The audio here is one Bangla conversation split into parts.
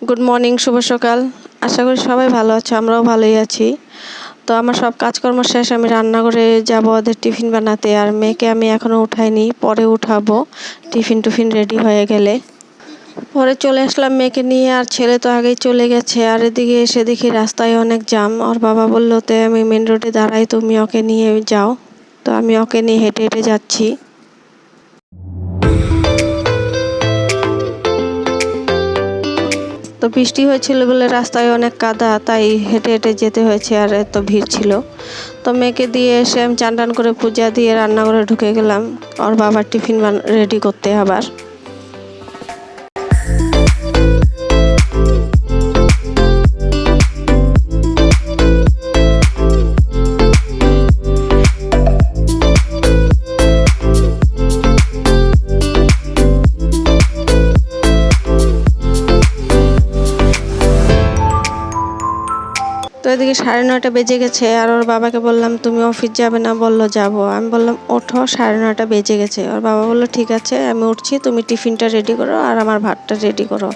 গুড মর্নিং, শুভ সকাল। আশা করি সবাই ভালো আছো, আমরাও ভালোই আছি। তো আমার সব কাজকর্ম শেষ, আমি রান্নাঘরে যাব ওদের টিফিন বানাতে। আর মেয়েকে আমি এখনও উঠাইনি, পরে উঠাবো টিফিন রেডি হয়ে গেলে। পরে চলে আসলাম মেয়েকে নিয়ে, আর ছেলে তো আগেই চলে গেছে। আর এদিকে এসে দেখি রাস্তায় অনেক জ্যাম। ওর বাবা বললো তে আমি মেন রোডে দাঁড়াই, তুমি ওকে নিয়ে যাও। তো আমি ওকে নিয়ে হেঁটে হেঁটে যাচ্ছি। তো বৃষ্টি হয়েছিল বলে রাস্তায় অনেক কাদা, তাই হেঁটে হেঁটে যেতে হয়েছে, আর এত ভিড় ছিল। তো মেয়েকে দিয়ে এসে আমি চান টান করে পূজা দিয়ে রান্নাঘরে ঢুকে গেলাম ওর বাবার টিফিন রেডি করতে আবার। তো এদিকে 9:30 বেজে গেছে, আর ওর বাবাকে বললাম তুমি অফিস যাবে না? বললো যাবো। আমি বললাম ওঠো, 9:30 বেজে গেছে। ওর বাবা বললো ঠিক আছে, আমি উঠছি, তুমি টিফিনটা রেডি করো আর আমার ভাতটা রেডি করো।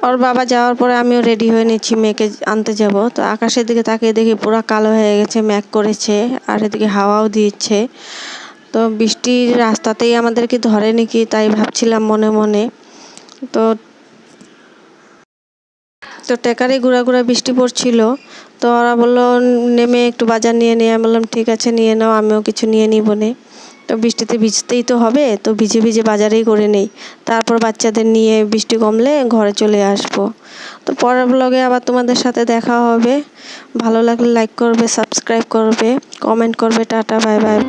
ওর বাবা যাওয়ার পরে আমিও রেডি হয়ে নিচ্ছি, মেয়েকে আনতে যাব। তো আকাশের দিকে তাকিয়ে দেখি পুরো কালো হয়ে গেছে, মেঘ করেছে, আর এদিকে হাওয়াও দিচ্ছে। তো বৃষ্টির রাস্তাতেই আমাদেরকে ধরে নাকি, তাই ভাবছিলাম মনে মনে। তো তো টেকারে ঘোরা বৃষ্টি পড়ছিল। তো ওরা বললো নেমে একটু বাজার নিয়ে নিয়ে। আমি বললাম ঠিক আছে, নিয়ে নাও, আমিও কিছু নিয়ে নিব নে। তো বৃষ্টিতে ভিজতেই তো হবে, তো ভিজে ভিজে বাজারেই করে নেই। তারপর বাচ্চাদের নিয়ে বৃষ্টি কমলে ঘরে চলে আসবো। তো পরের ব্লগে আবার তোমাদের সাথে দেখা হবে। ভালো লাগলে লাইক করবে, সাবস্ক্রাইব করবে, কমেন্ট করবে। Tata, bye bye.